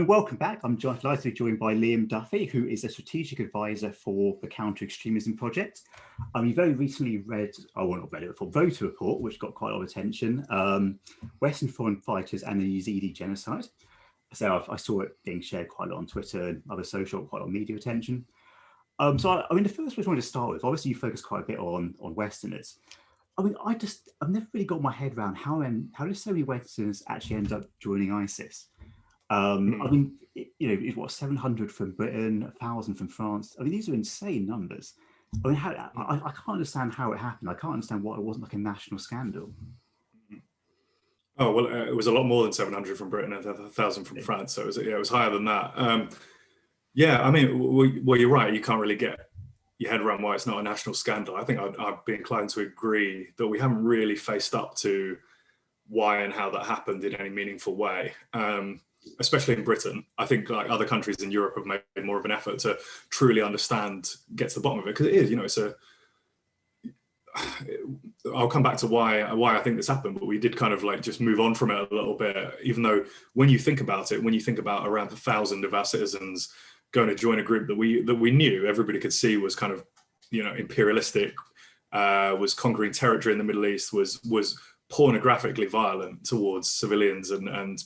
Welcome back. I'm delighted to be joined by Liam Duffy, who is a strategic advisor for the Counter Extremism Project. You very recently read, not read it before, wrote a report which got quite a lot of attention, Western foreign fighters and the Yazidi genocide. So I saw it being shared quite a lot on Twitter and other social, quite a lot of media attention. The first place I wanted to start with, obviously you focus quite a bit on Westerners. I've never really got my head around how did so many Westerners actually end up joining ISIS? It's what, 700 from Britain, 1,000 from France. These are insane numbers. I can't understand how it happened. I can't understand why it wasn't like a national scandal. Oh, well, it was a lot more than 700 from Britain and 1,000 from France. So it was higher than that. Well, you're right. You can't really get your head around why it's not a national scandal. I think I'd be inclined to agree that we haven't really faced up to why and how that happened in any meaningful way. Especially in Britain. I think like other countries in Europe have made more of an effort to truly understand, get to the bottom of it, because it is, I'll come back to why I think this happened, but we did kind of like just move on from it a little bit, even though when you think about it, when you think about around 1,000 of our citizens going to join a group that we knew everybody could see was kind of, imperialistic, was conquering territory in the Middle East, was pornographically violent towards civilians and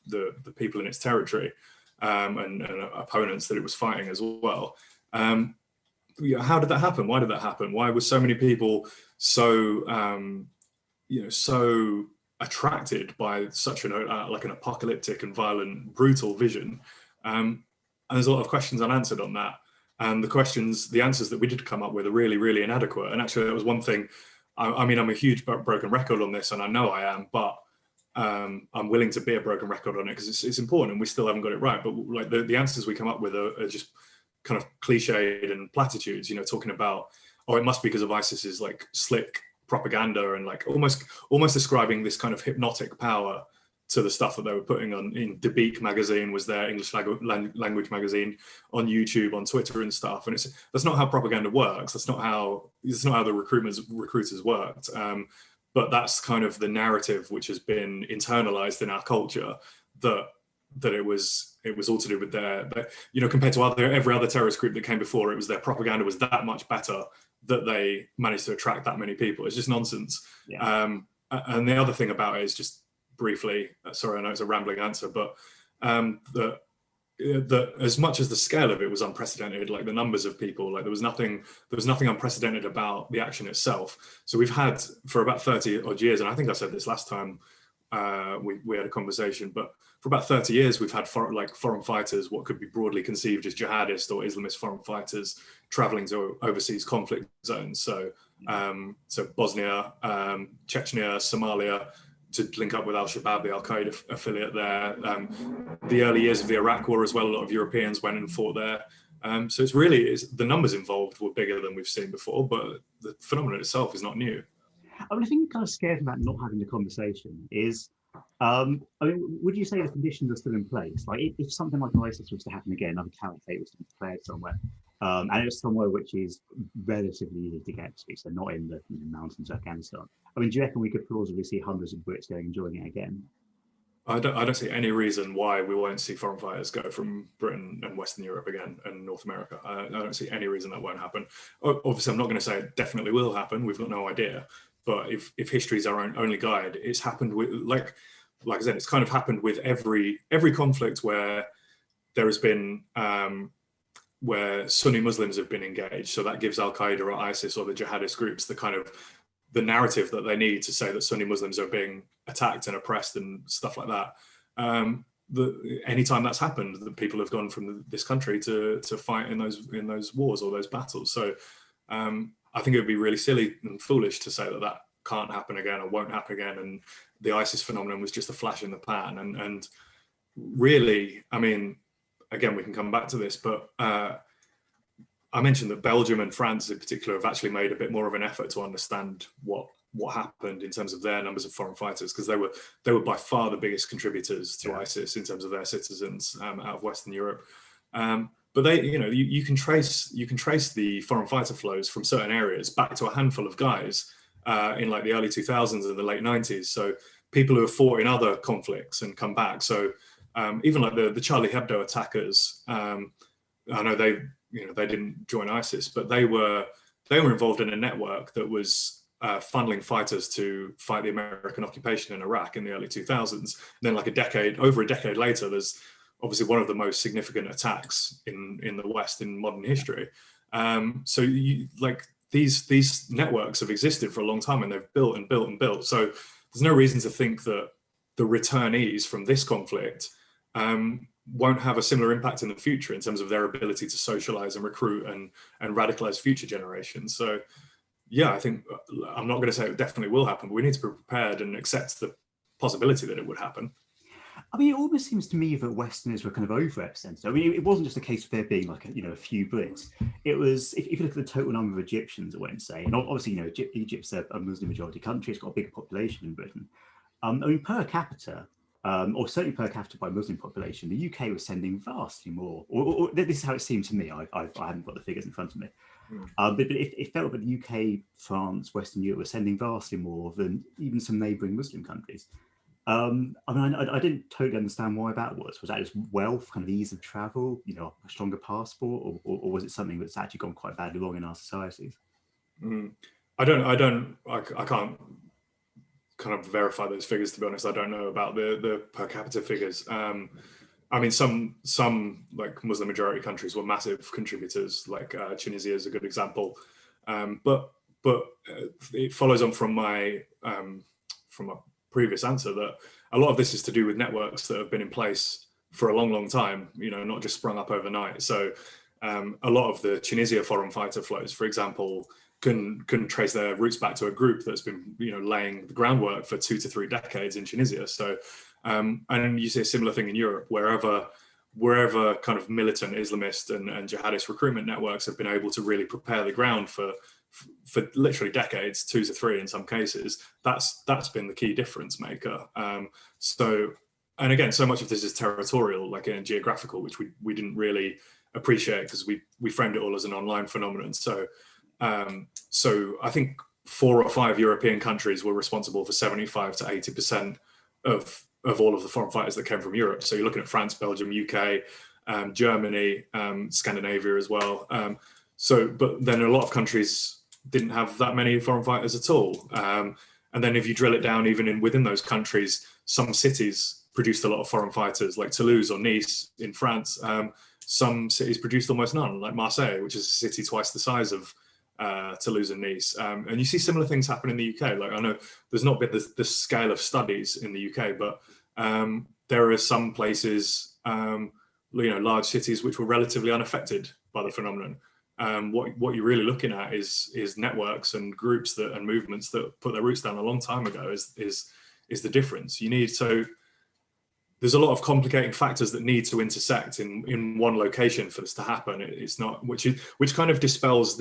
the people in its territory and opponents that it was fighting as well. How did that happen? Why did that happen? Why were so many people so attracted by such an apocalyptic and violent, brutal vision? And there's a lot of questions unanswered on that. And the answers that we did come up with are really, really inadequate. And actually, that was one thing. I'm a huge broken record on this, and I know I am, but I'm willing to be a broken record on it because it's important and we still haven't got it right. But like the answers we come up with are just kind of cliched and platitudes, talking about, it must be because of ISIS's like slick propaganda and like almost describing this kind of hypnotic power to the stuff that they were putting on in Dabiq magazine, was their English language magazine, on YouTube, on Twitter and stuff. And that's not how propaganda works. That's not how the recruiters worked. But that's kind of the narrative which has been internalized in our culture, that it was all to do with compared to every other terrorist group that came before, it was their propaganda was that much better that they managed to attract that many people. It's just nonsense. Yeah. And the other thing about it is, just briefly, sorry, I know it's a rambling answer, but that as much as the scale of it was unprecedented, like the numbers of people, like there was nothing unprecedented about the action itself. So we've had for about 30 odd years, and I think I said this last time we had a conversation, but for about 30 years we've had foreign fighters, what could be broadly conceived as jihadist or Islamist foreign fighters, traveling to overseas conflict zones. So Bosnia, Chechnya, Somalia, to link up with Al-Shabaab, the Al-Qaeda affiliate there. The early years of the Iraq War as well, a lot of Europeans went and fought there. So the numbers involved were bigger than we've seen before, but the phenomenon itself is not new. I think kind of scared about not having the conversation is, would you say the conditions are still in place? Like if something like ISIS was to happen again, another caliphate was to be declared somewhere, and it was somewhere which is relatively easy to get to, so not in the mountains of Afghanistan. Do you reckon we could plausibly see hundreds of Brits going and joining it again? I don't see any reason why we won't see foreign fighters go from Britain and Western Europe again and North America. I don't see any reason that won't happen. Obviously, I'm not going to say it definitely will happen. We've got no idea. But if history is our only guide, it's happened with, like I said, it's kind of happened with every conflict where there has been, where Sunni Muslims have been engaged. So that gives Al-Qaeda or ISIS or the jihadist groups the narrative that they need to say that Sunni Muslims are being attacked and oppressed and stuff like that. Anytime that's happened, the people have gone from this country to fight in those wars or those battles. So I think it would be really silly and foolish to say that can't happen again or won't happen again. And the ISIS phenomenon was just a flash in the pan. And really, again, we can come back to this, but I mentioned that Belgium and France in particular have actually made a bit more of an effort to understand what happened in terms of their numbers of foreign fighters, because they were by far the biggest contributors to ISIS in terms of their citizens out of Western Europe. But you can trace the foreign fighter flows from certain areas back to a handful of guys in like the early 2000s and the late 90s. So people who have fought in other conflicts and come back. So even like the Charlie Hebdo attackers. I know they didn't join ISIS, but they were involved in a network that was funneling fighters to fight the American occupation in Iraq in the early 2000s. And then like over a decade later, there's obviously one of the most significant attacks in the West in modern history. So these networks have existed for a long time, and they've built and built and built. So there's no reason to think that the returnees from this conflict won't have a similar impact in the future in terms of their ability to socialize and recruit and radicalize future generations. So yeah, I think I'm not going to say it definitely will happen, but we need to be prepared and accept the possibility that it would happen. I mean, it almost seems to me that Westerners were kind of overrepresented. I mean, it wasn't just a case of there being like a few Brits. It was, if you look at the total number of Egyptians, I won't say, and obviously, Egypt's a Muslim majority country. It's got a bigger population than Britain. I mean, per capita, or certainly per capita by Muslim population, the UK was sending vastly more. Or this is how it seemed to me. I haven't got the figures in front of me. But it felt that the UK, France, Western Europe were sending vastly more than even some neighbouring Muslim countries. I mean, I didn't totally understand why that was. Was that just wealth, kind of ease of travel, a stronger passport, or was it something that's actually gone quite badly wrong in our societies? I can't kind of verify those figures, to be honest. I don't know about the per capita figures. I mean, some like Muslim majority countries were massive contributors, like Tunisia is a good example. But it follows on from my previous answer that a lot of this is to do with networks that have been in place for a long, long time, not just sprung up overnight. So a lot of the Tunisia foreign fighter flows, for example, can trace their roots back to a group that's been, laying the groundwork for 2 to 3 decades in Tunisia. So, and you see a similar thing in Europe, wherever kind of militant Islamist and jihadist recruitment networks have been able to really prepare the ground for literally decades, 2 to 3 in some cases. That's been the key difference maker. So, and again, so much of this is territorial, like in geographical, which we didn't really appreciate because we framed it all as an online phenomenon. So I think 4 or 5 European countries were responsible for 75 to 80% of all of the foreign fighters that came from Europe. So you're looking at France, Belgium, UK, Germany, Scandinavia as well. But then a lot of countries didn't have that many foreign fighters at all. And then if you drill it down, even within those countries, some cities produced a lot of foreign fighters, like Toulouse or Nice in France. Some cities produced almost none, like Marseille, which is a city twice the size of Toulouse and Nice. And you see similar things happen in the UK. Like, I know there's not been the scale of studies in the UK, but there are some places, large cities which were relatively unaffected by the phenomenon. What you're really looking at is networks and groups and movements that put their roots down a long time ago is the difference. There's a lot of complicating factors that need to intersect in one location for this to happen. It's not, which kind of dispels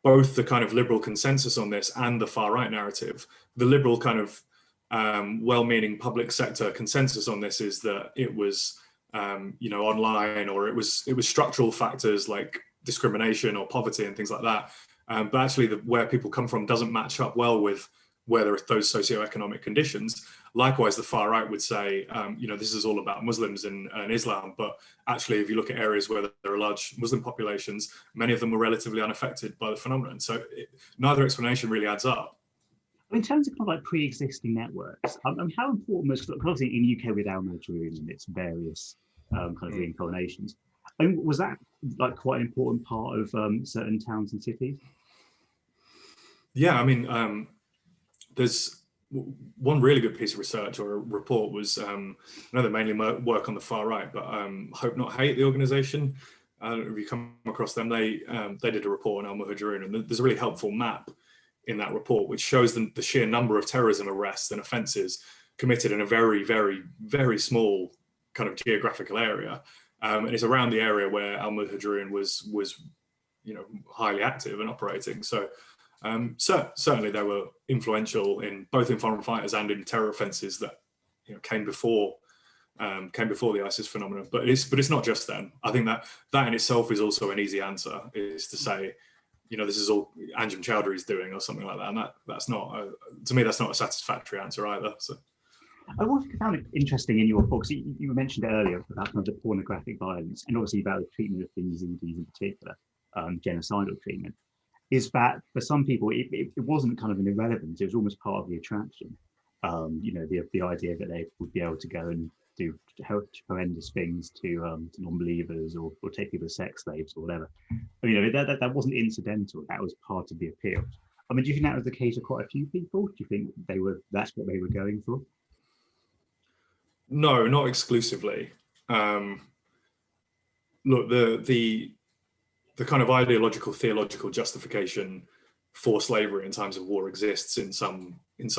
both the kind of liberal consensus on this and the far right narrative. The liberal kind of well-meaning public sector consensus on this is that it was online, or it was structural factors like discrimination or poverty and things like that. But actually where people come from doesn't match up well with where there are those socioeconomic conditions. Likewise, the far right would say, this is all about Muslims and Islam, but actually, if you look at areas where there are large Muslim populations, many of them were relatively unaffected by the phenomenon. So neither explanation really adds up. In terms of kind of like pre-existing networks, how important was, because obviously in the UK with Al-Majroon and its various kind of reincarnations, was that like quite an important part of certain towns and cities? Yeah, I mean, there's one really good piece of research or a report was, I know they mainly work on the far right, but Hope Not Hate, the organization, I don't know if you come across them, they did a report on Al-Majroon, and there's a really helpful map in that report which shows the sheer number of terrorism arrests and offences committed in a very, very, very small kind of geographical area. And it's around the area where Al-Majroon was highly active and operating. So certainly they were influential in both in foreign fighters and in terror offences that came before the ISIS phenomenon. But it's not just them. I think that in itself is also an easy answer, is to say, this is all Anjem Choudhury's doing or something like that. And that's not, to me, that's not a satisfactory answer either. So. I also found it interesting in your books. You mentioned it earlier about kind of the pornographic violence, and obviously about the treatment of the Yazidis in particular, genocidal treatment. Is that for some people it wasn't kind of an irrelevance; it was almost part of the attraction. You know, the idea that they would be able to go and do horrendous things to non-believers or take people as sex slaves or whatever. I mean, you know, that wasn't incidental. That was part of the appeal. I mean, do you think that was the case of quite a few people? Do you think that's what they were going for? No, not exclusively. Look, the kind of ideological, theological justification for slavery in times of war exists in some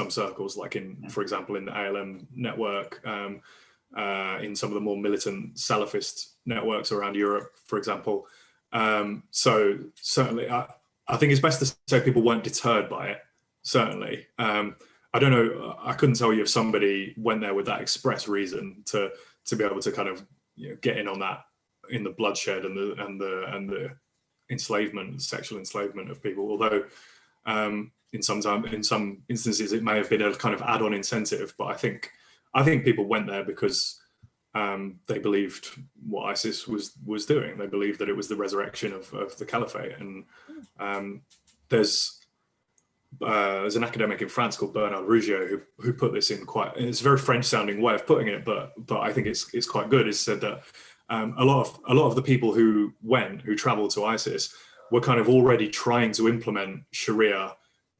circles, like for example, in the ALM network, in some of the more militant Salafist networks around Europe, for example. So certainly, I think it's best to say people weren't deterred by it. Certainly, I don't know. I couldn't tell you if somebody went there with that express reason to be able to kind of, you know, get in on that, in the bloodshed and the enslavement, sexual enslavement of people. Although in some instances it may have been a kind of add-on incentive. But I think people went there because they believed what ISIS was doing. They believed that it was the resurrection of the caliphate. And there's an academic in France called Bernard Rougier who put this in it's a very French sounding way of putting it, but I think it's quite good. He said that a lot of the people who traveled to ISIS were kind of already trying to implement Sharia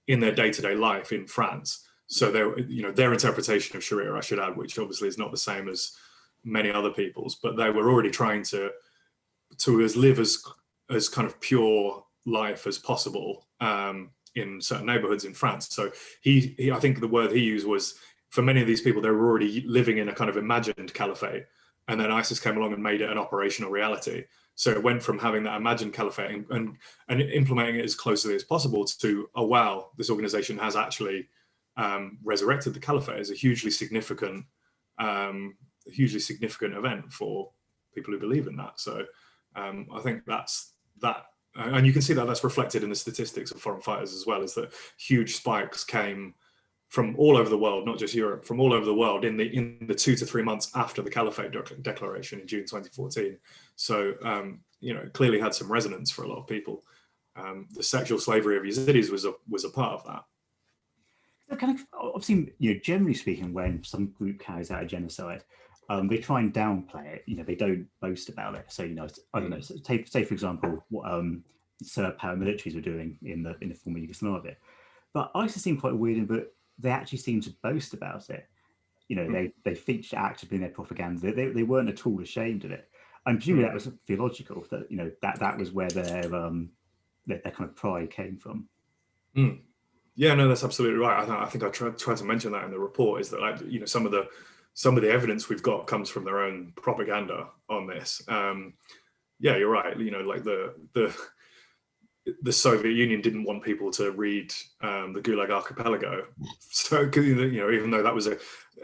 in their day-to-day life in France. So their interpretation of Sharia, I should add, which obviously is not the same as many other people's, but they were already trying to live as kind of pure life as possible in certain neighborhoods in France. So he I think the word he used was, for many of these people, they were already living in a kind of imagined caliphate, and then ISIS came along and made it an operational reality. So it went from having that imagined caliphate and implementing it as closely as possible to, oh wow, this organization has actually resurrected the caliphate as a hugely significant event for people who believe in that. So I think that's that. And you can see that that's reflected in the statistics of foreign fighters as well, is that huge spikes came from all over the world, not just Europe, from all over the world in the 2 to 3 months after the Caliphate Declaration in June 2014. So, it clearly had some resonance for a lot of people. The sexual slavery of Yazidis was a part of that. So kind of, obviously, generally speaking, when some group carries out a genocide, they try and downplay it. They don't boast about it. So, I don't know. So say for example, what Serb paramilitaries were doing in the former Yugoslavia. But ISIS seemed quite weird, but they actually seemed to boast about it. They featured actively in their propaganda. They weren't at all ashamed of it. And presumably that was theological. That that was where their kind of pride came from. Yeah, no, that's absolutely right. I think I tried to mention that in the report, is that some of the evidence we've got comes from their own propaganda on this. Yeah, you're right. The Soviet Union didn't want people to read the Gulag Archipelago, so even though that was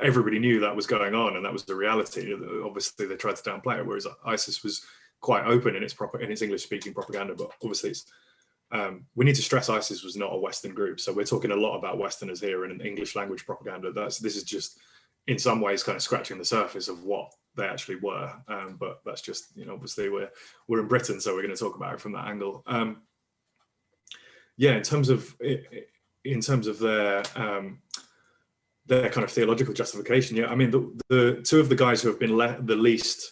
everybody knew that was going on and that was the reality. Obviously, they tried to downplay it, whereas ISIS was quite open in its English-speaking propaganda. But obviously, we need to stress ISIS was not a Western group, so we're talking a lot about Westerners here and English language propaganda. This is just in some ways kind of scratching the surface of what they actually were. But that's just obviously we're in Britain, so we're going to talk about it from that angle. Yeah, in terms of their kind of theological justification, yeah, I mean the two of the guys who have been the least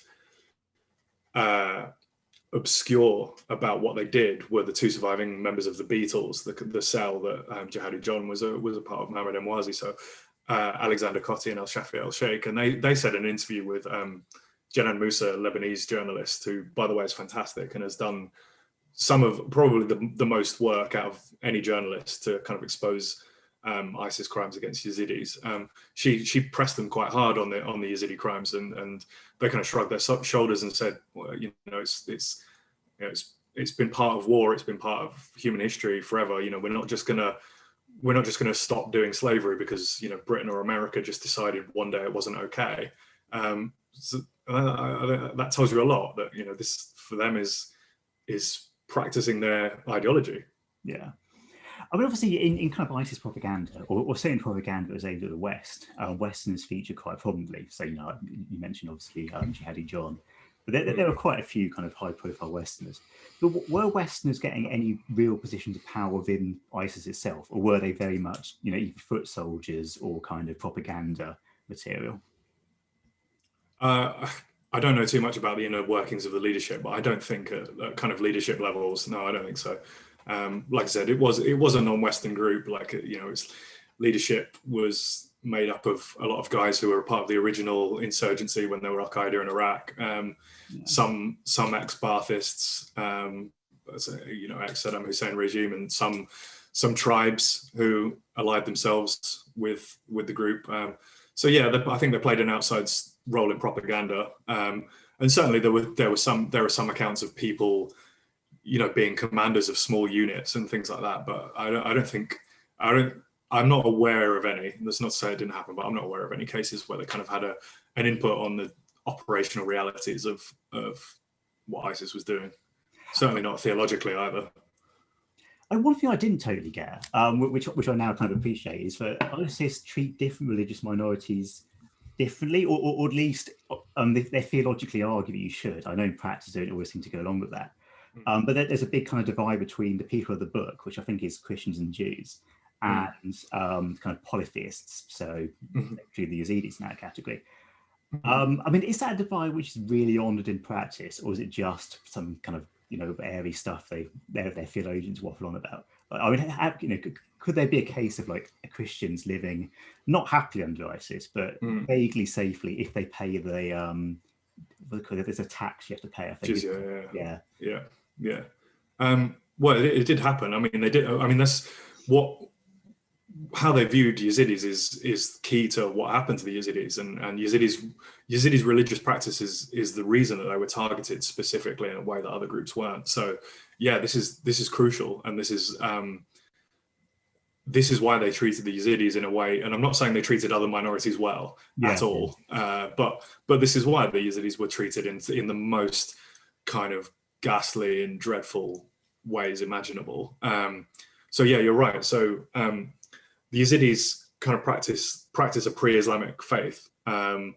obscure about what they did were the two surviving members of the Beatles, the cell that Jihadi John was a part of, Mohammed Emwazi, so Alexander Coty and El Shafi El Sheikh, and they said in an interview with Jenan Moussa, a Lebanese journalist, who by the way is fantastic and has done some of probably the most work out of any journalist to kind of expose ISIS crimes against Yazidis. She pressed them quite hard on the Yazidi crimes, and they kind of shrugged their shoulders and said, well, it's been part of war, it's been part of human history forever. We're not just gonna stop doing slavery because Britain or America just decided one day it wasn't okay. So that tells you a lot, that this for them is practicing their ideology. Yeah. I mean, obviously, in kind of ISIS propaganda, or certain propaganda that was aimed at the West, Westerners featured quite prominently. So, you mentioned obviously Jihadi John, but there were quite a few kind of high-profile Westerners. But were Westerners getting any real positions of power within ISIS itself, or were they very much, either foot soldiers or kind of propaganda material? I don't know too much about the inner workings of the leadership, but I don't think at kind of leadership levels. No, I don't think so. Like I said, it was a non-Western group. Like, its leadership was made up of a lot of guys who were part of the original insurgency when there were Al Qaeda in Iraq. Some ex-Baathists, ex-Saddam Hussein regime, and some tribes who allied themselves with the group. So yeah, I think they played an outside role in propaganda, and certainly there were some accounts of people, being commanders of small units and things like that. But I'm not aware of any. That's not to say it didn't happen, but I'm not aware of any cases where they kind of had an input on the operational realities of what ISIS was doing. Certainly not theologically either. And one thing I didn't totally get, which I now kind of appreciate, is that ISIS treat different religious minorities differently, or at least they theologically argue that you should. I know in practice they don't always seem to go along with that. But there's a big kind of divide between the people of the book, which I think is Christians and Jews, and kind of polytheists, so actually the Yazidis in that category. I mean, is that a divide which is really honoured in practice, or is it just some kind of airy stuff their theologians waffle on about? I mean, could there be a case of like Christians living not happily under ISIS, but vaguely safely if they pay there's a tax you have to pay? I think. Yeah. Well, it did happen. I mean, they did. I mean, that's how they viewed Yazidis is key to what happened to the Yazidis, and Yazidis religious practice is the reason that they were targeted specifically in a way that other groups weren't. So yeah, this is crucial, and this is why they treated the Yazidis in a way. And I'm not saying they treated other minorities well at all, but this is why the Yazidis were treated in the most kind of ghastly and dreadful ways imaginable. So yeah, you're right. So the Yazidis kind of practice a pre-Islamic faith, and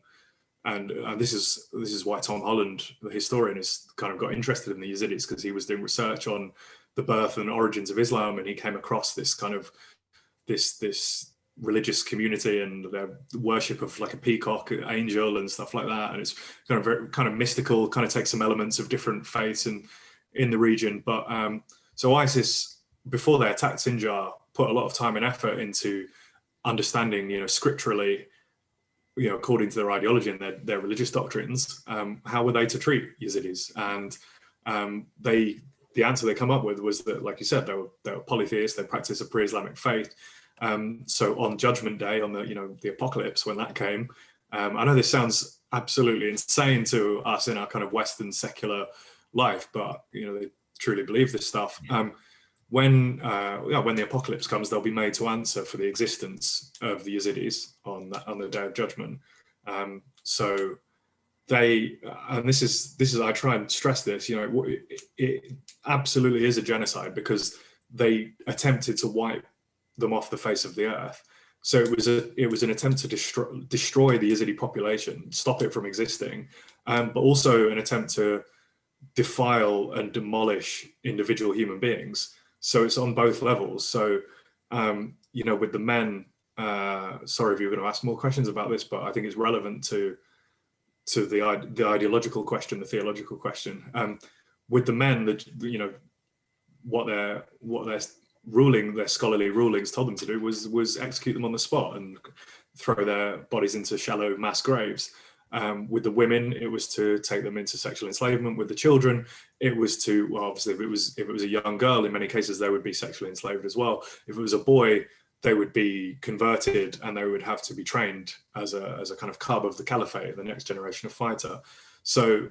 this is why Tom Holland, the historian, has kind of got interested in the Yazidis, because he was doing research on the birth and origins of Islam, and he came across this kind of this religious community and their worship of like a peacock angel and stuff like that, and it's kind of very kind of mystical, kind of takes some elements of different faiths in the region. But so ISIS, before they attacked Sinjar, put a lot of time and effort into understanding, scripturally, according to their ideology and their religious doctrines, how were they to treat Yazidis? And the answer they come up with was that, like you said, they were polytheists. They practice a pre-Islamic faith. So on Judgment Day, on the apocalypse, when that came, I know this sounds absolutely insane to us in our kind of Western secular life, but they truly believe this stuff. When the apocalypse comes, they'll be made to answer for the existence of the Yazidis on the Day of Judgment. So they, and this is I try and stress this, it absolutely is a genocide, because they attempted to wipe them off the face of the earth. So it was an attempt to destroy the Yazidi population, stop it from existing, but also an attempt to defile and demolish individual human beings. So it's on both levels. So, with the men, sorry if you're going to ask more questions about this, but I think it's relevant to the ideological question, the theological question. With the men, what their scholarly rulings told them to do was execute them on the spot and throw their bodies into shallow mass graves. With the women, it was to take them into sexual enslavement. With the children, it was to, well, obviously, if it was a young girl, in many cases they would be sexually enslaved as well. If it was a boy, they would be converted and they would have to be trained as a kind of cub of the caliphate, the next generation of fighter. So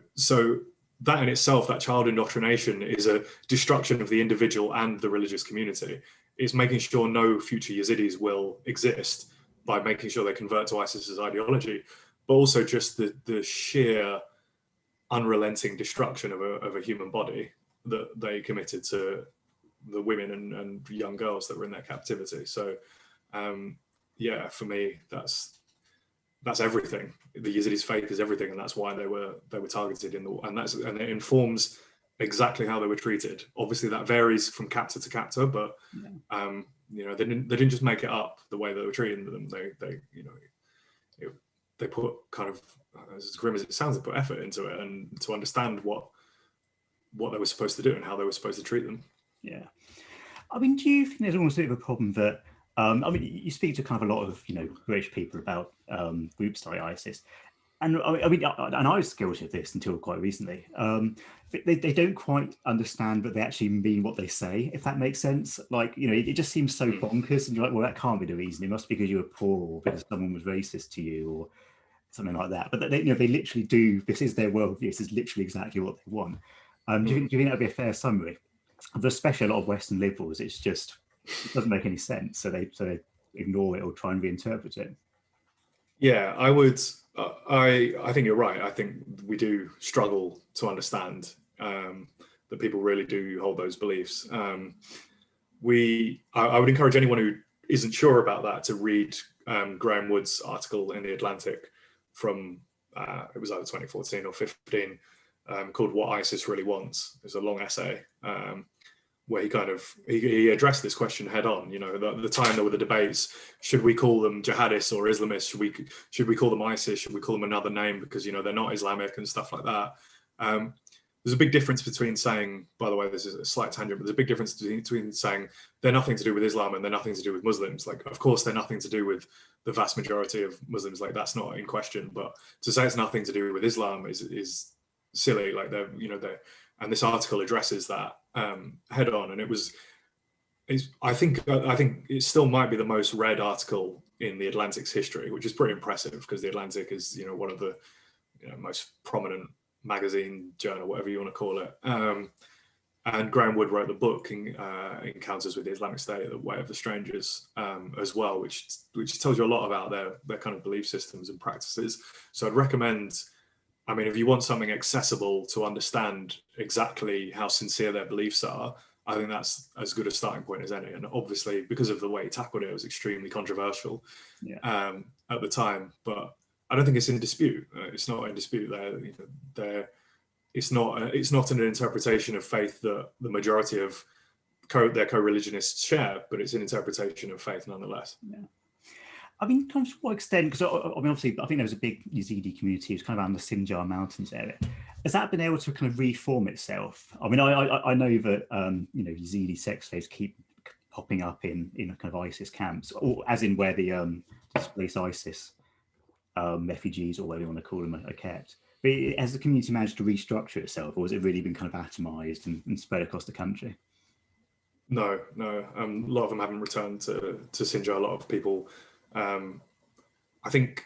that in itself, that child indoctrination, is a destruction of the individual and the religious community. It's making sure no future Yazidis will exist by making sure they convert to ISIS's ideology, but also just the sheer unrelenting destruction of a human body that they committed to the women and young girls that were in their captivity. So yeah, for me, that's everything. The Yazidis' faith is everything, and that's why they were targeted and it informs exactly how they were treated. Obviously, that varies from captor to captor, but you know, they didn't just make it up the way they were treating them. They you know, they put kind of, as grim as it sounds, they put effort into it and to understand what they were supposed to do and how they were supposed to treat them. Yeah, I mean, do you think there's almost a bit of a problem that I mean, you speak to kind of a lot of, you know, British people about groups like ISIS, and I mean, and I was guilty of this until quite recently. They don't quite understand that they actually mean what they say, if that makes sense. Like, you know, it just seems so bonkers, and you're like, well, that can't be the reason. It must be because you were poor, or because someone was racist to you, or something like that. But they, you know, they literally do. This is their worldview. This is literally exactly what they want. Do you think that'd be a fair summary? Especially a lot of Western liberals, it doesn't make any sense. So they ignore it or try and reinterpret it. Yeah, I would. I think you're right. I think we do struggle to understand that people really do hold those beliefs. I would encourage anyone who isn't sure about that to read Graham Wood's article in The Atlantic from it was either 2014 or 15, called "What ISIS Really Wants." It's a long essay where he addressed this question head on. You know, the time there were the debates: should we call them jihadists or Islamists? Should we call them ISIS? Should we call them another name because, you know, they're not Islamic and stuff like that? There's a big difference between saying, by the way, this is a slight tangent, but there's a big difference between saying they're nothing to do with Islam and they're nothing to do with Muslims. Like, of course, they're nothing to do with the vast majority of Muslims. Like, that's not in question. But to say it's nothing to do with Islam is silly. Like, and this article addresses that head on, and I think it still might be the most read article in the Atlantic's history, which is pretty impressive because the Atlantic is, you know, one of the, you know, most prominent magazine, journal, whatever you want to call it. And Graham Wood wrote the book Encounters with the Islamic State: The Way of the Strangers, as well, which tells you a lot about their kind of belief systems and practices. So I'd recommend, I mean, if you want something accessible to understand exactly how sincere their beliefs are, I think that's as good a starting point as any. And obviously, because of the way he tackled it, it was extremely controversial at the time. But I don't think it's in dispute. It's not in dispute. It's not an interpretation of faith that the majority of their co-religionists share, but it's an interpretation of faith nonetheless. Yeah. I mean, to what extent? Because I mean, obviously, I think there was a big Yazidi community. It's kind of around the Sinjar Mountains area. Has that been able to kind of reform itself? I mean, I know that you know, Yazidi sex slaves keep popping up in kind of ISIS camps, or as in where the displaced ISIS refugees, or whatever you want to call them, are kept. But has the community managed to restructure itself, or has it really been kind of atomized and spread across the country? No. A lot of them haven't returned to Sinjar. A lot of people. I think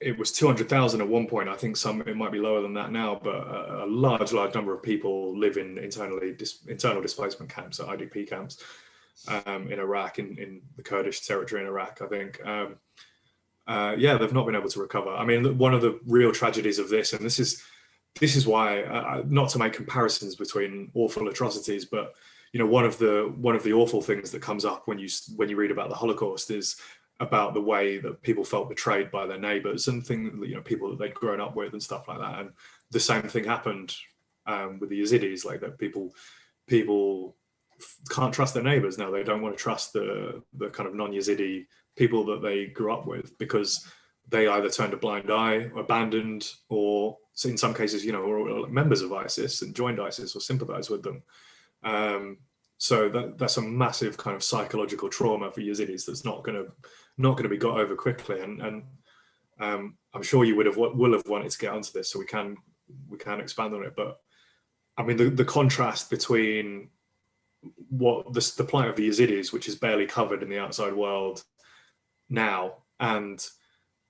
it was 200,000 at one point. I think it might be lower than that now, but a large number of people live in internal displacement camps, or IDP camps, in Iraq, in the Kurdish territory in Iraq, I think. They've not been able to recover. I mean, one of the real tragedies of this, and this is why, not to make comparisons between awful atrocities, but, you know, one of the awful things that comes up when you read about the Holocaust is about the way that people felt betrayed by their neighbors and things, you know, people that they'd grown up with and stuff like that. And the same thing happened with the Yazidis, like that people can't trust their neighbors now. They don't want to trust the kind of non-Yazidi people that they grew up with, because they either turned a blind eye, abandoned, or in some cases, you know, were members of ISIS and joined ISIS or sympathized with them. So that's a massive kind of psychological trauma for Yazidis that's not going to be got over quickly. And I'm sure you will have wanted to get onto this, so we can expand on it. But I mean, the contrast between what the plight of the Yazidis, which is barely covered in the outside world now, and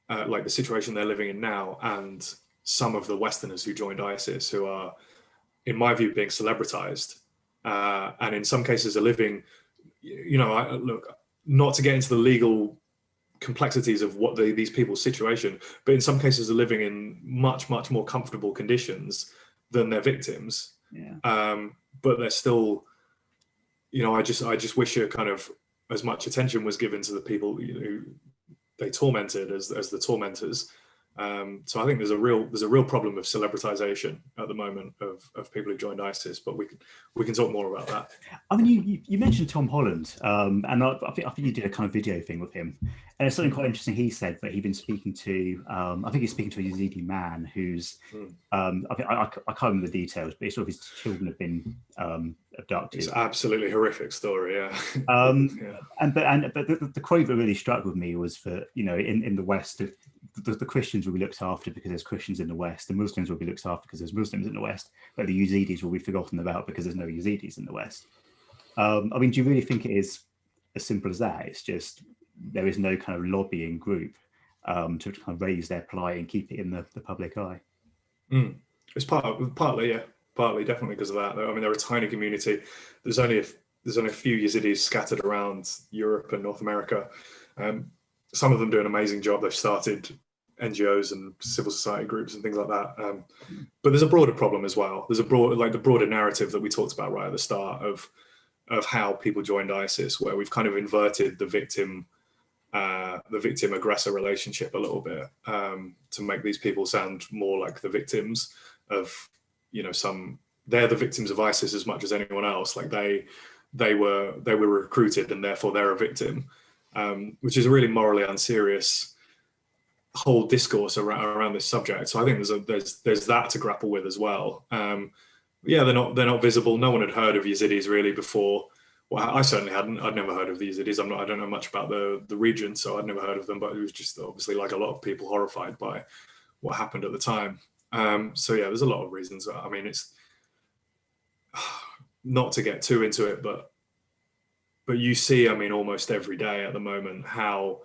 like the situation they're living in now, and some of the Westerners who joined ISIS, who are, in my view, being celebritized. And in some cases are living, you know, look, not to get into the legal complexities of what these people's situation, but in some cases are living in much, much more comfortable conditions than their victims. Yeah. But they're still, I just wish a kind of as much attention was given to the people who they tormented as the tormentors. So I think there's a real problem of celebritization at the moment of people who joined ISIS, but we can talk more about that. I mean, you mentioned Tom Holland, and I think you did a kind of video thing with him, and it's something quite interesting. He said that he'd been speaking to, I think he's speaking to a Yazidi man who's, I can't remember the details, but it's sort of his children have been abducted. It's absolutely horrific story, yeah. But the quote that really struck with me was that, in the West, the Christians will be looked after because there's Christians in the West, the Muslims will be looked after because there's Muslims in the West, but the Yazidis will be forgotten about because there's no Yazidis in the West. I mean, do you really think it is as simple as that? It's just there is no kind of lobbying group to kind of raise their plight and keep it in the public eye? It's partly definitely because of that. I mean, they're a tiny community. There's only a few Yazidis scattered around Europe and North America. Some of them do an amazing job. They've started NGOs and civil society groups and things like that. But there's a broader problem as well. There's the broader narrative that we talked about right at the start of how people joined ISIS, where we've kind of inverted the victim aggressor relationship a little bit to make these people sound more like the victims of, they're the victims of ISIS as much as anyone else. Like they were recruited and therefore they're a victim, which is a really morally unserious whole discourse around this subject. So I think there's that to grapple with as well. They're not visible. No one had heard of Yazidis really before. Well, I certainly hadn't. I'd never heard of the Yazidis. I don't know much about the region, so I'd never heard of them. But it was just obviously, like a lot of people, horrified by what happened at the time. There's a lot of reasons. I mean, it's not to get too into it, but you see, I mean, almost every day at the moment how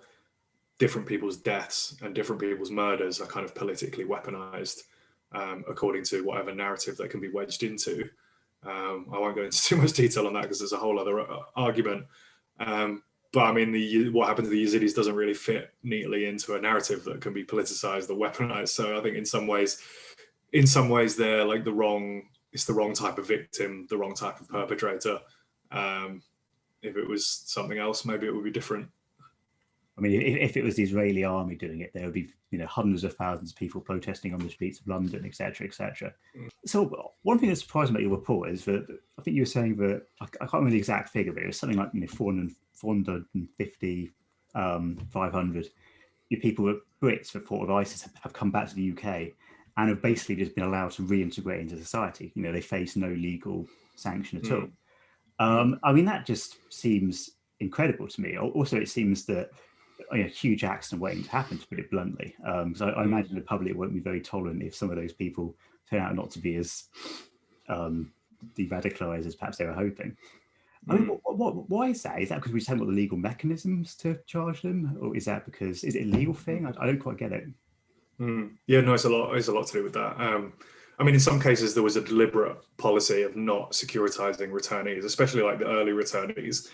different people's deaths and different people's murders are kind of politically weaponized according to whatever narrative they can be wedged into. I won't go into too much detail on that because there's a whole other argument. But I mean, what happened to the Yazidis doesn't really fit neatly into a narrative that can be politicized or weaponized. So I think in some ways they're like it's the wrong type of victim, the wrong type of perpetrator. If it was something else, maybe it would be different. I mean, if it was the Israeli army doing it, there would be hundreds of thousands of people protesting on the streets of London, etc., etc. So one thing that surprised me about your report is that I think you were saying that I can't remember the exact figure, but it was something like 450, 500 people, Brits that fought with ISIS, have come back to the UK and have basically just been allowed to reintegrate into society. They face no legal sanction at all. I mean, that just seems incredible to me. Also, it seems that a huge accident waiting to happen, to put it bluntly, because I imagine the public won't be very tolerant if some of those people turn out not to be as de-radicalized as perhaps they were hoping. I mean, why is that? Is that because we just haven't got the legal mechanisms to charge them, or is it a legal thing? I don't quite get it. Yeah, no, it's a lot to do with that. I mean, in some cases, there was a deliberate policy of not securitizing returnees, especially like the early returnees.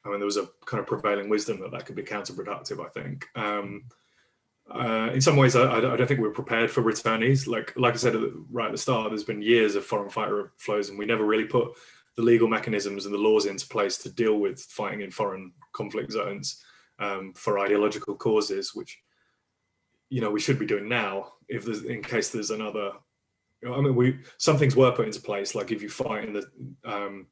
I mean, there was a kind of prevailing wisdom that could be counterproductive, I think. In some ways, I don't think we were prepared for returnees. Like I said right at the start, there's been years of foreign fighter flows, and we never really put the legal mechanisms and the laws into place to deal with fighting in foreign conflict zones for ideological causes, which we should be doing now. In case there's another, I mean, some things were put into place, like if you fight in the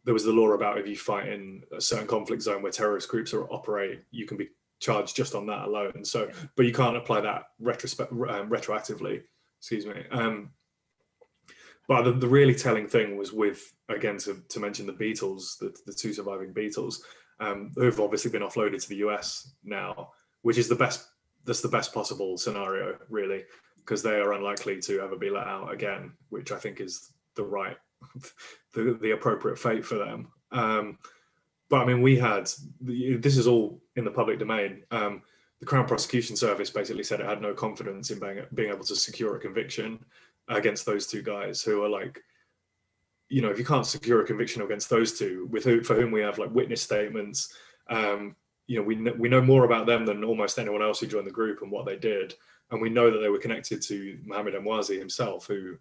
there was the law about if you fight in a certain conflict zone where terrorist groups operate, you can be charged just on that alone. So, but you can't apply that retroactively. Excuse me. But the really telling thing was with, again, to mention the Beatles, the two surviving Beatles, who have obviously been offloaded to the US now, which is that's the best possible scenario, really, because they are unlikely to ever be let out again, which I think is the appropriate fate for them. But I mean, this is all in the public domain. The Crown Prosecution Service basically said it had no confidence in being able to secure a conviction against those two guys, who are like, if you can't secure a conviction against those two, for whom we have like witness statements, we know more about them than almost anyone else who joined the group and what they did, and we know that they were connected to Mohammed Emwazi himself, who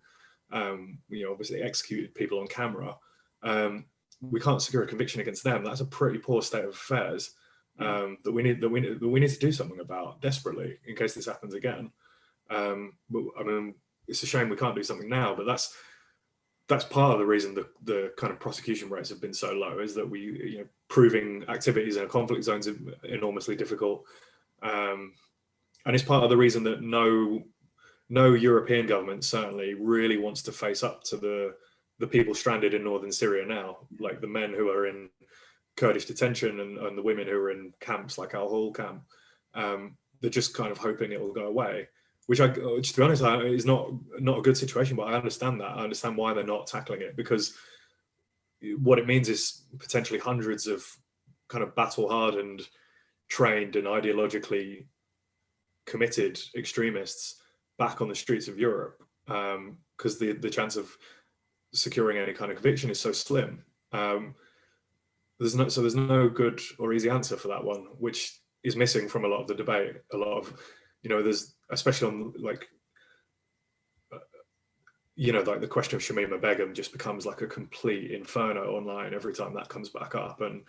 obviously executed people on camera. we can't secure a conviction against them. That's a pretty poor state of affairs that we need to do something about desperately in case this happens again. But I mean, it's a shame we can't do something now, but that's part of the reason the kind of prosecution rates have been so low, is that proving activities in a conflict zone is enormously difficult, and it's part of the reason that no European government certainly really wants to face up to the people stranded in northern Syria now, like the men who are in Kurdish detention and the women who are in camps like Al-Hol camp. They're just kind of hoping it will go away, which to be honest, is not a good situation, but I understand that. I understand why they're not tackling it, because what it means is potentially hundreds of kind of battle-hardened, trained and ideologically committed extremists back on the streets of Europe, because the chance of securing any kind of conviction is so slim. There's no good or easy answer for that one, which is missing from a lot of the debate. A lot of, there's, especially on like the question of Shamima Begum just becomes like a complete inferno online every time that comes back up, and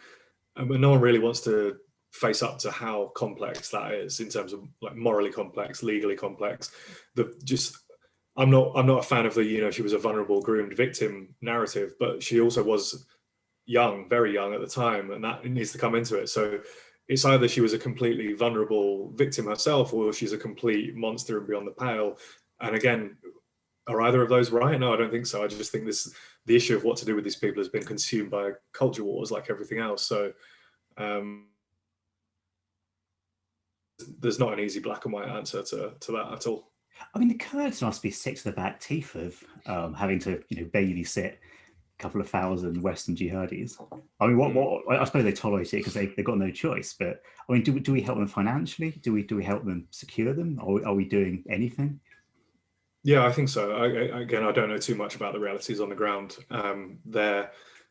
no one really wants to face up to how complex that is in terms of like morally complex, legally complex. I'm not a fan of the she was a vulnerable, groomed victim narrative, but she also was young, very young at the time, and that needs to come into it. So it's either she was a completely vulnerable victim herself, or she's a complete monster and beyond the pale. And again, are either of those right? No, I don't think so. I just think the issue of what to do with these people has been consumed by culture wars like everything else. So there's not an easy black and white answer to that at all. I mean, the Kurds must be sick to the back teeth of having to, babysit a couple of thousand Western jihadis. I mean, what I suppose they tolerate it because they've got no choice. But I mean, do we help them financially? Do we help them secure them? Or are we doing anything? Yeah, I think so. I don't know too much about the realities on the ground.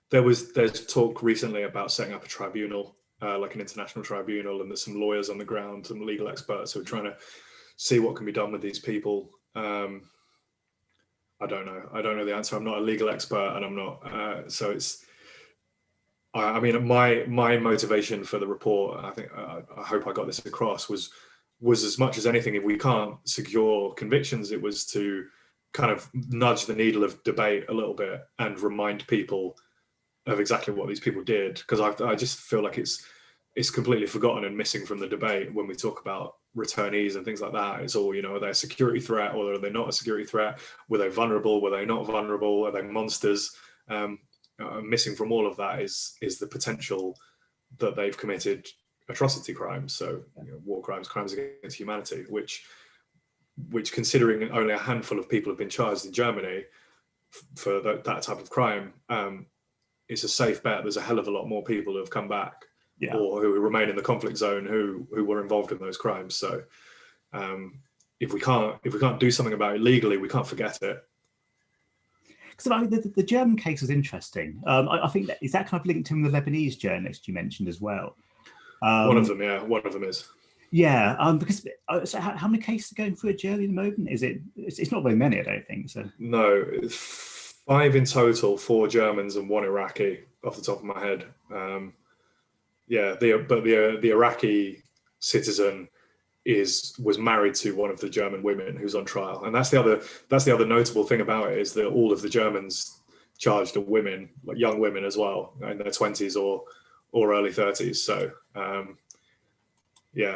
There's talk recently about setting up a tribunal, like an international tribunal, and there's some lawyers on the ground, some legal experts who are trying to see what can be done with these people. I don't know the answer. I'm not a legal expert, and I'm not. So it's. I mean, my motivation for the report, I think, I hope I got this across, was as much as anything, if we can't secure convictions, it was to kind of nudge the needle of debate a little bit and remind people of exactly what these people did, because I just feel like it's completely forgotten and missing from the debate when we talk about returnees and things like that. It's all, are they a security threat or are they not a security threat? Were they vulnerable? Were they not vulnerable? Are they monsters? Missing from all of that is the potential that they've committed atrocity crimes, so war crimes, crimes against humanity, which considering only a handful of people have been charged in Germany for that type of crime, it's a safe bet there's a hell of a lot more people who have come back or who remain in the conflict zone who were involved in those crimes. So if we can't do something about it legally, we can't forget it. So the German case is interesting. I think is that kind of linked to the Lebanese journalist you mentioned as well. One of them is. Yeah, because so how many cases are going through at Germany at the moment? It's not very many, I don't think so. No, it's 5 in total, 4 Germans and 1 Iraqi, off the top of my head. The Iraqi citizen was married to one of the German women who's on trial, and that's the other notable thing about it, is that all of the Germans charged are women, like young women as well, in their 20s or early 30s. So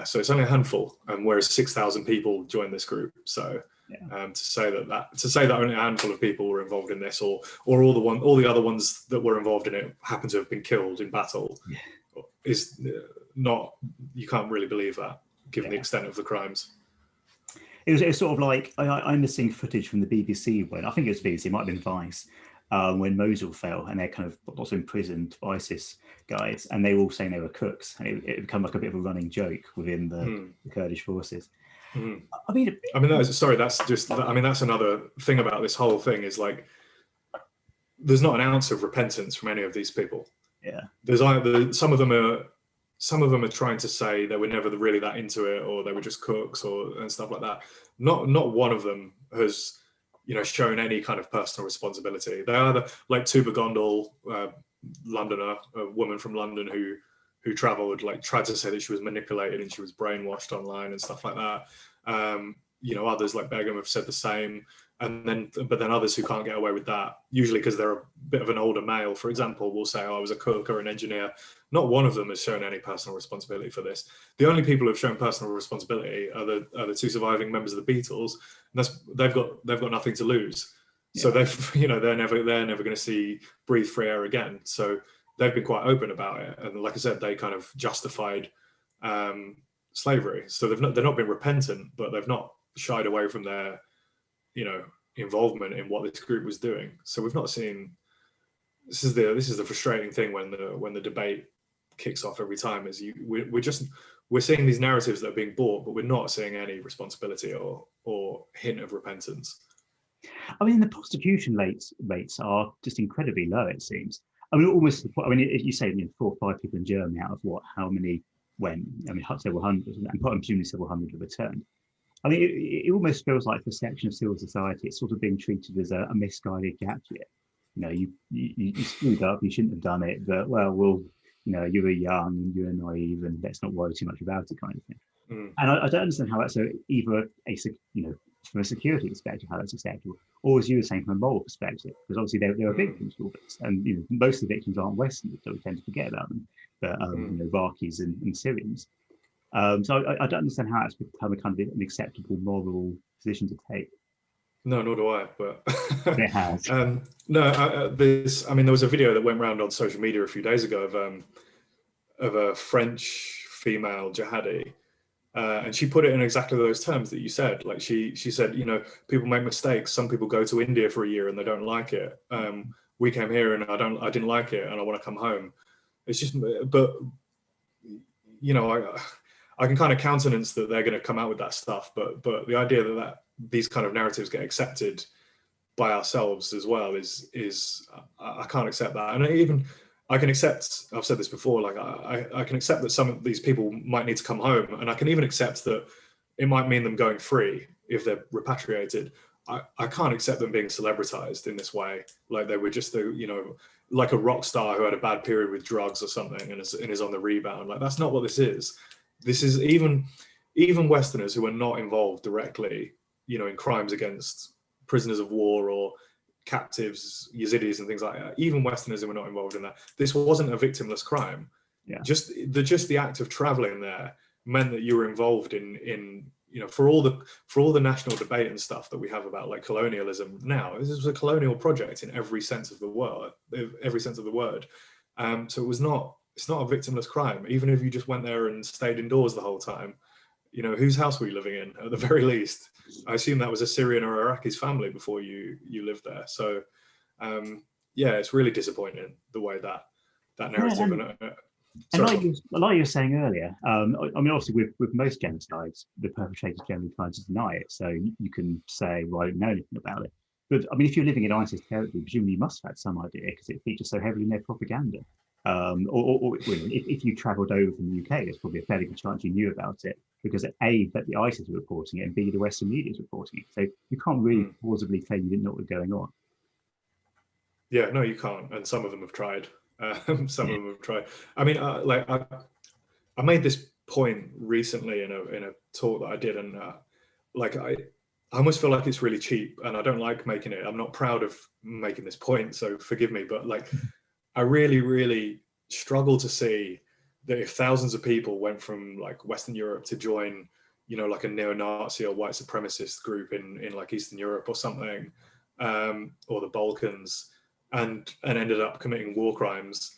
so it's only a handful, whereas 6,000 people joined this group. So to say that only a handful of people were involved in this, or all the other ones that were involved in it happen to have been killed in battle, is not. You can't really believe that, given the extent of the crimes. It was sort of like I'm missing footage from the BBC when I think it was BBC, it might have been Vice, when Mosul fell and they're kind of also imprisoned ISIS guys, and they were all saying they were cooks, and it became like a bit of a running joke within the Kurdish forces. I mean, that's another thing about this whole thing, is like there's not an ounce of repentance from any of these people. Yeah, there's either some of them are trying to say they were never really that into it, or they were just cooks and stuff like that. Not one of them has shown any kind of personal responsibility. They are like Tuba Gondal, Londoner, a woman from London who traveled, like tried to say that she was manipulated and she was brainwashed online and stuff like that. Others like Begum have said the same. But then others who can't get away with that, usually because they're a bit of an older male, for example, will say, "Oh, I was a cook or an engineer." Not one of them has shown any personal responsibility for this. The only people who have shown personal responsibility are the two surviving members of the Beatles. And they've got nothing to lose. Yeah. So they're never going to see breathe free air again. So they've been quite open about it. And like I said, they kind of justified slavery. So they're not been repentant, but they've not shied away from their involvement in what this group was doing. So we've not seen. This is the frustrating thing when the debate kicks off every time. Is we're seeing these narratives that are being bought, but we're not seeing any responsibility or hint of repentance. I mean, the prosecution rates are just incredibly low. It seems. I mean, almost. I mean, if you say 4 or 5 people in Germany out of what? How many went? I mean, several hundred, and presumably several hundred have returned. I mean, it almost feels like for a section of civil society, it's sort of being treated as a misguided gadget. You screwed up, you shouldn't have done it, but you were young and you were naive, and let's not worry too much about it, kind of thing. Mm. And I don't understand how that's either from a security perspective, how that's acceptable, or as you were saying, from a moral perspective, because obviously there are victims of all this, and most of the victims aren't Westerners, so we tend to forget about them, but Iraqis and Syrians. So I don't understand how it's become a kind of an acceptable moral position to take. No, nor do I. But it has. There was a video that went around on social media a few days ago of a French female jihadi, and she put it in exactly those terms that you said. Like she said, people make mistakes. Some people go to India for a year and they don't like it. We came here and I didn't like it, and I want to come home. It's just, but I can kind of countenance that they're going to come out with that stuff, but the idea that these kind of narratives get accepted by ourselves as well is I can't accept that. And I can accept, I've said this before, like I can accept that some of these people might need to come home, and I can even accept that it might mean them going free if they're repatriated. I can't accept them being celebritized in this way, like they were just like a rock star who had a bad period with drugs or something and is on the rebound. Like that's not what this is. This is even Westerners who are not involved directly, in crimes against prisoners of war or captives, Yazidis and things like that. Even Westerners who were not involved in that. This wasn't a victimless crime. Yeah. Just the act of traveling there meant that you were involved in for all the national debate and stuff that we have about like colonialism now. This was a colonial project in every sense of the word. So it's not a victimless crime, even if you just went there and stayed indoors the whole time. Whose house were you living in at the very least? I assume that was a Syrian or Iraqi's family before you lived there. So it's really disappointing the way that narrative. Like you were saying earlier, I mean, obviously with most genocides, the perpetrators generally try to deny it. So you can say, well, I don't know anything about it. But I mean, if you're living in ISIS territory, presumably you must have had some idea because it features so heavily in their propaganda. Or if you travelled over from the UK, there's probably a fairly good chance you knew about it because A, that the ISIS were reporting it, and B, the Western media is reporting it. So you can't really plausibly say you didn't know what was going on. Yeah, no, you can't. And some of them have tried. Some of them have tried. I mean, I made this point recently in a talk that I did, and I almost feel like it's really cheap, and I don't like making it. I'm not proud of making this point, so forgive me. But I really, really struggle to see that if thousands of people went from like Western Europe to join, like a neo-Nazi or white supremacist group in like Eastern Europe or something, or the Balkans, and ended up committing war crimes,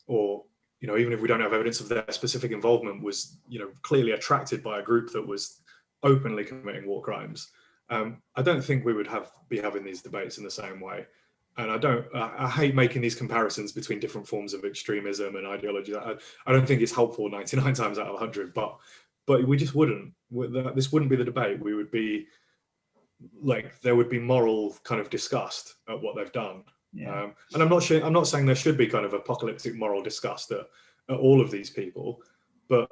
or even if we don't have evidence of their specific involvement, was clearly attracted by a group that was openly committing war crimes. I don't think we would be having these debates in the same way. And I hate making these comparisons between different forms of extremism and ideology. I don't think it's helpful 99 times out of 100, but we just wouldn't. This wouldn't be the debate. We would be like, there would be moral kind of disgust at what they've done. Yeah. And I'm not saying there should be kind of apocalyptic moral disgust at all of these people, but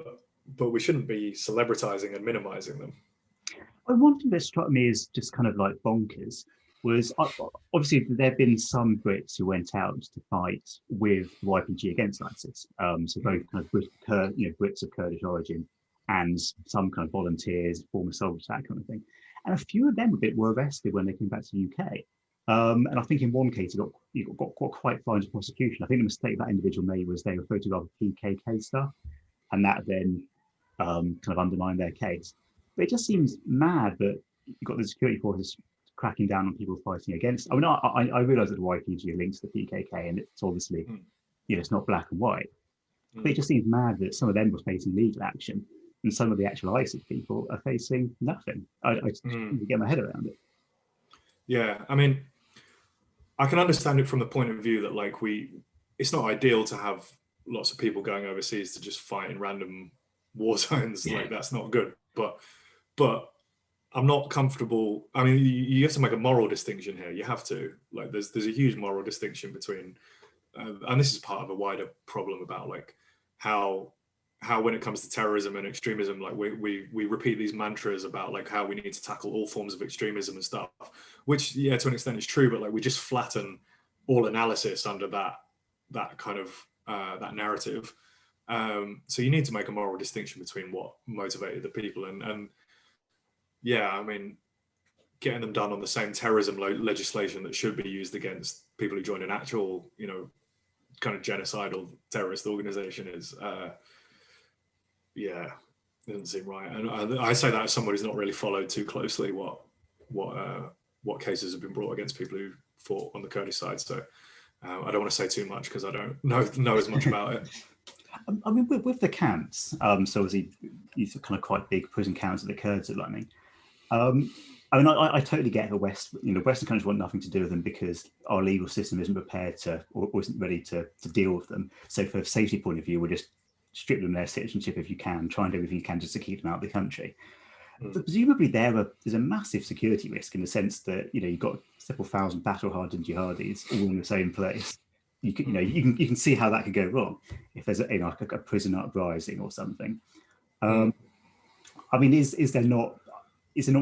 we shouldn't be celebritizing and minimizing them. One thing that struck me as just kind of like bonkers was obviously there have been some Brits who went out to fight with the YPG against ISIS. So both kind of Brits of Kurdish origin and some kind of volunteers, former soldiers, that kind of thing. And a few of them were arrested when they came back to the UK. And I think in one case he got quite far into prosecution. I think the mistake that individual made was they were photographed PKK stuff, and that then kind of undermined their case. But it just seems mad that you've got the security forces cracking down on people fighting against. I mean, I realise that the YPG are linked to the PKK, and it's obviously, it's not black and white. But it just seems mad that some of them were facing legal action, and some of the actual ISIS people are facing nothing. I just can't get my head around it. Yeah, I mean, I can understand it from the point of view that like it's not ideal to have lots of people going overseas to just fight in random war zones. Like that's not good. But I'm not comfortable. I mean, you have to make a moral distinction here. You have to. Like, there's a huge moral distinction between, and this is part of a wider problem about like how when it comes to terrorism and extremism, like we repeat these mantras about like how we need to tackle all forms of extremism and stuff, which yeah, to an extent is true, but like we just flatten all analysis under that kind of that narrative. So you need to make a moral distinction between what motivated the people and yeah, I mean, getting them done on the same terrorism legislation that should be used against people who join an actual, kind of genocidal terrorist organization is, yeah, it doesn't seem right. And I say that as somebody who's not really followed too closely what cases have been brought against people who fought on the Kurdish side. So I don't want to say too much because I don't know as much about it. I mean, with the camps, so obviously these are kind of quite big prison camps that the Kurds are running. I mean, I totally get the Western countries want nothing to do with them because our legal system isn't prepared or isn't ready to deal with them. So for a safety point of view, we'll just strip them their citizenship if you can, try and do everything you can just to keep them out of the country. But presumably there's a massive security risk in the sense that, you've got several thousand battle-hardened jihadis all in the same place. You can see how that could go wrong if there's a prison uprising or something. I mean, is there not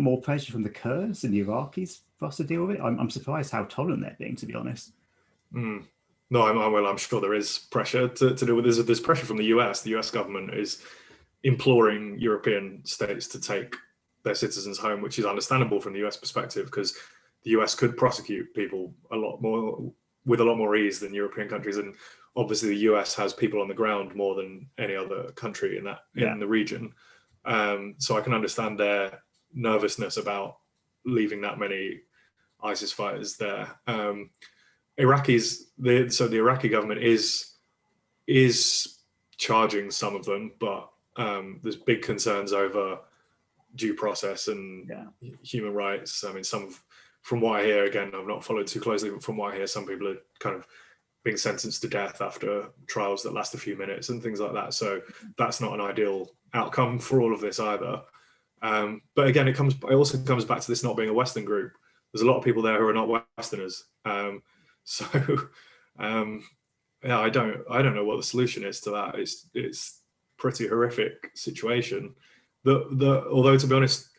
more pressure from the Kurds and the Iraqis for us to deal with it? I'm surprised how tolerant they're being, to be honest. No, I'm sure there is pressure to deal with. There's pressure from the US. The US government is imploring European states to take their citizens home, which is understandable from the US perspective, because the US could prosecute people with a lot more ease than European countries. And obviously the US has people on the ground more than any other country in the region. So I can understand their nervousness about leaving that many ISIS fighters there. The Iraqi government is charging some of them, but there's big concerns over due process and human rights. I mean, from what I hear, again, I've not followed too closely, but from what I hear, some people are kind of being sentenced to death after trials that last a few minutes and things like that. So that's not an ideal outcome for all of this either. But again, it also comes back to this not being a Western group. There's a lot of people there who are not Westerners. Yeah, I don't know what the solution is to that. It's pretty horrific situation. Although, to be honest,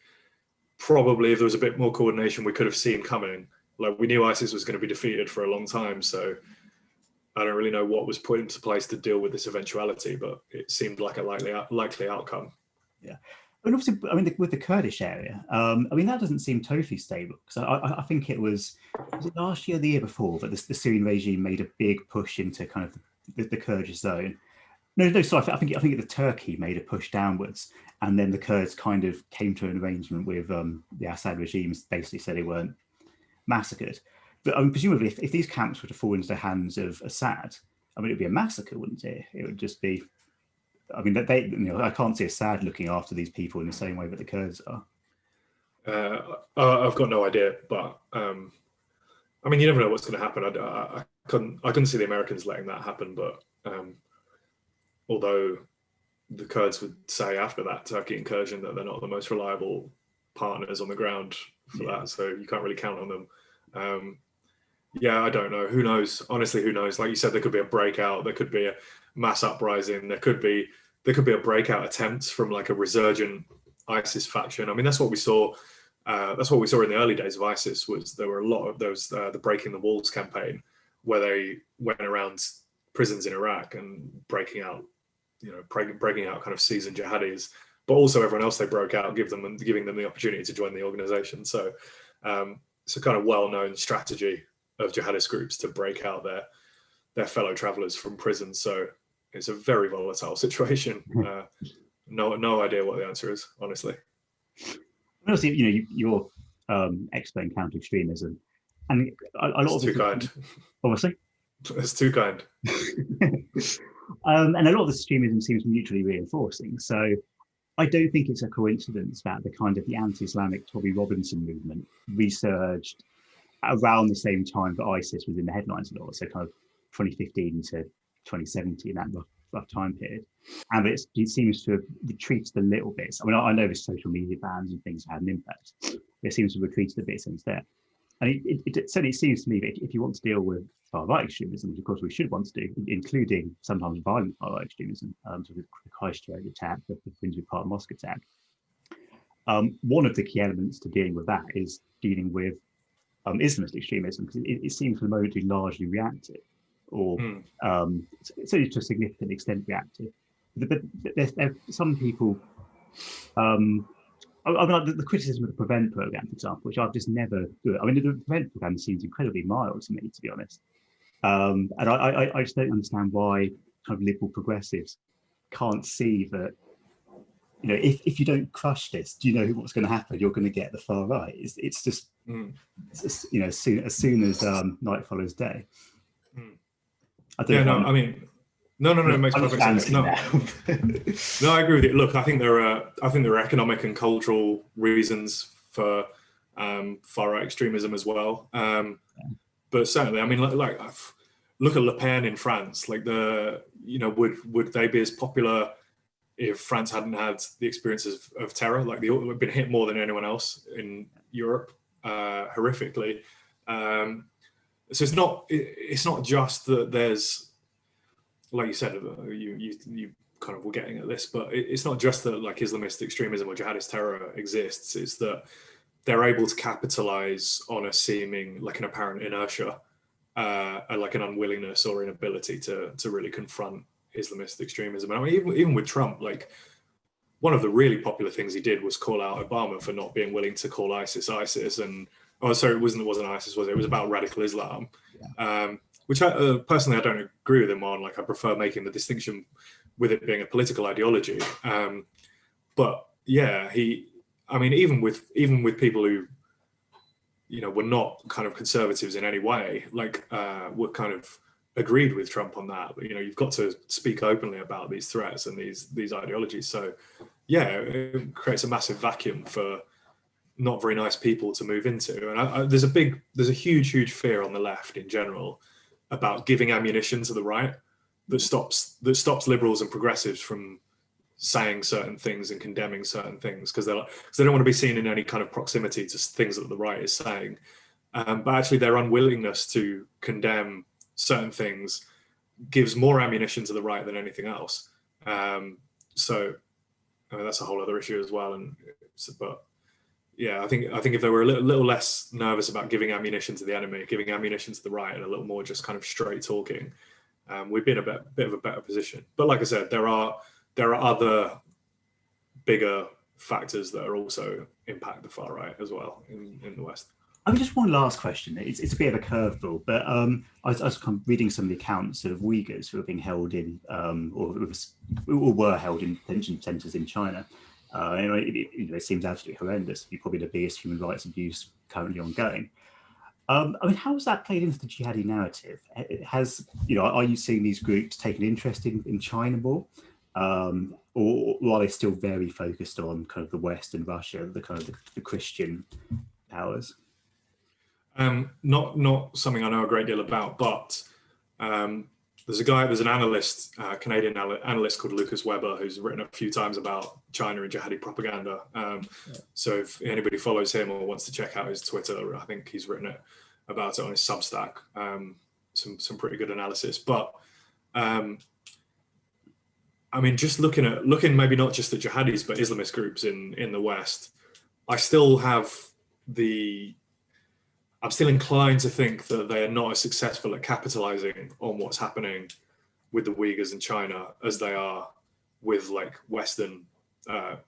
probably if there was a bit more coordination, we could have seen coming. Like, we knew ISIS was going to be defeated for a long time, so I don't really know what was put into place to deal with this eventuality, but it seemed like a likely outcome. Yeah. And obviously, I mean, with the Kurdish area, I mean, that doesn't seem totally stable. So I think it was it last year, the year before, that the Syrian regime made a big push into kind of the Kurdish zone. No, sorry, I think the Turkey made a push downwards, and then the Kurds kind of came to an arrangement with the Assad regime, basically said they weren't massacred. But presumably, if these camps were to fall into the hands of Assad, I mean, it would be a massacre, wouldn't it? It would just be. I mean, I can't see Assad looking after these people in the same way that the Kurds are. I've got no idea, but I mean, you never know what's going to happen. I couldn't see the Americans letting that happen, but although the Kurds would say after that Turkey incursion that they're not the most reliable partners on the ground for that, so you can't really count on them. Yeah, I don't know. Who knows? Honestly, who knows? Like you said, there could be a breakout. There could be a mass uprising. There could be a breakout attempt from like a resurgent ISIS faction. I mean, that's what we saw. That's what we saw in the early days of ISIS. Was there were a lot of those the Breaking the Walls campaign, where they went around prisons in Iraq and breaking out kind of seasoned jihadis, but also everyone else they broke out, giving them the opportunity to join the organization. So it's a kind of well-known strategy of jihadist groups to break out their fellow travelers from prison. So it's a very volatile situation. No idea what the answer is, honestly. Obviously, you're expert in counter extremism, and a lot of too kind. Obviously, it's too kind. And a lot of the extremism seems mutually reinforcing. So I don't think it's a coincidence that the anti-Islamic Tommy Robinson movement resurged around the same time that ISIS was in the headlines a lot. So kind of 2015 to 2017, that rough time period. And it seems to have retreated a little bit. I mean, I know the social media bans and things had an impact. It seems to have retreated a bit since then. And it certainly seems to me that if you want to deal with far-right extremism, which of course we should want to do, including sometimes violent far-right extremism, so the Christchurch attack, the Finsbury Park Mosque attack, one of the key elements to dealing with that is dealing with Islamist extremism, because it seems for the moment to be largely reactive, or certainly to a significant extent reactive. But there are some people, the criticism of the Prevent program, for example, which I've just never good. I mean, the Prevent program seems incredibly mild to me, to be honest. And I just don't understand why kind of liberal progressives can't see that, if you don't crush this, do you know what's going to happen? You're going to get the far right. It's just, as soon as night follows day. No, it makes perfect sense. No, I agree with you. Look, I think there are economic and cultural reasons for far right extremism as well. But certainly, I mean, like look at Le Pen in France. Like would they be as popular if France hadn't had the experiences of terror? Like they've been hit more than anyone else in Europe, horrifically. So it's not just that there's, like you said, you kind of were getting at this, but it's not just that like Islamist extremism or jihadist terror exists. It's that they're able to capitalize on a seeming, like an apparent inertia, like an unwillingness or inability to really confront Islamist extremism. And I mean, even with Trump, like one of the really popular things he did was call out Obama for not being willing to call ISIS, and it wasn't ISIS, was it? It was about radical Islam, which personally I don't agree with him on. Like I prefer making the distinction with it being a political ideology. But yeah, even with people who, were not kind of conservatives in any way, like were kind of agreed with Trump on that. But you've got to speak openly about these threats and these ideologies. So yeah, it creates a massive vacuum for not very nice people to move into. And there's a huge fear on the left in general about giving ammunition to the right that stops liberals and progressives from saying certain things and condemning certain things, because they don't want to be seen in any kind of proximity to things that the right is saying. But actually their unwillingness to condemn certain things gives more ammunition to the right than anything else. So I mean, that's a whole other issue as well. But yeah, I think if they were a little less nervous about giving ammunition to the enemy, giving ammunition to the right, and a little more just kind of straight talking, we'd be in a bit of a better position. But like I said, there are other bigger factors that are also impact the far right as well in the West. I mean, just one last question. It's a bit of a curveball, but I was kind of reading some of the accounts of Uyghurs who are being held in, or were held in detention centres in China. It seems absolutely horrendous. It's probably the biggest human rights abuse currently ongoing. I mean, how has that played into the jihadi narrative? Are you seeing these groups take an interest in China more, or are they still very focused on kind of the West and Russia, the kind of the Christian powers? Not something I know a great deal about, but there's an analyst, Canadian analyst called Lucas Weber, who's written a few times about China and jihadi propaganda. So if anybody follows him or wants to check out his Twitter, I think he's written about it on his Substack. Some pretty good analysis. But I I mean, just looking maybe not just at jihadis, but Islamist groups in the West, I'm still inclined to think that they are not as successful at capitalizing on what's happening with the Uyghurs in China as they are with like Western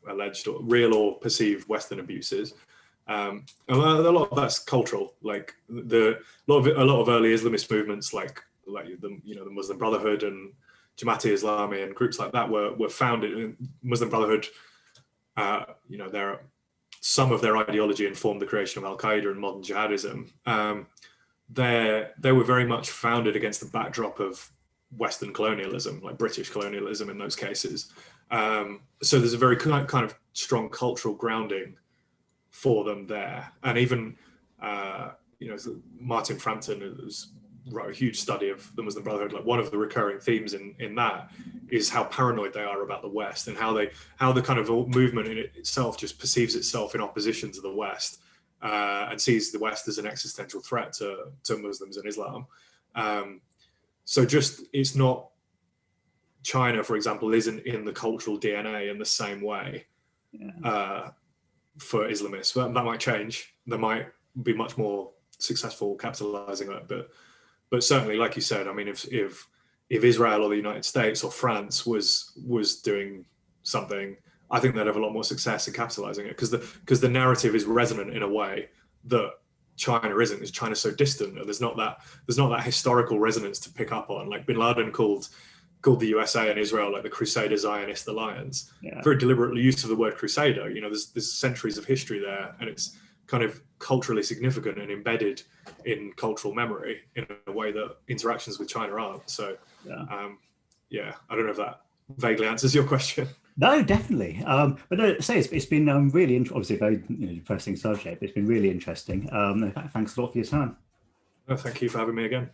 alleged or real or perceived Western abuses. And a lot of that's cultural. Like a lot of early Islamist movements, like the Muslim Brotherhood and Jamaat-e Islami and groups like that were founded in Muslim Brotherhood. Some of their ideology informed the creation of Al Qaeda and modern jihadism. They were very much founded against the backdrop of Western colonialism, like British colonialism in those cases. So there's a very kind of strong cultural grounding for them there. And even Martin Frampton wrote a huge study of the Muslim Brotherhood. Like one of the recurring themes in that is how paranoid they are about the West, and how the kind of movement in itself just perceives itself in opposition to the West, and sees the West as an existential threat to Muslims and Islam. So just, it's not, China, for example, isn't in the cultural DNA in the same way for Islamists. That might change. They might be much more successful capitalizing on it, but certainly, like you said, I mean, if Israel or the United States or France was doing something, I think they'd have a lot more success in capitalizing it, because the narrative is resonant in a way that China isn't. Is China's so distant, and there's not that historical resonance to pick up on. Like Bin Laden called the USA and Israel like the Crusader Zionist alliance. Yeah. Very deliberately use of the word Crusader. There's centuries of history there, and it's kind of culturally significant and embedded in cultural memory in a way that interactions with China aren't. So, I don't know if that vaguely answers your question. No, definitely. But no, it's been really obviously a very depressing subject, but it's been really interesting. Thanks a lot for your time. No, thank you for having me again.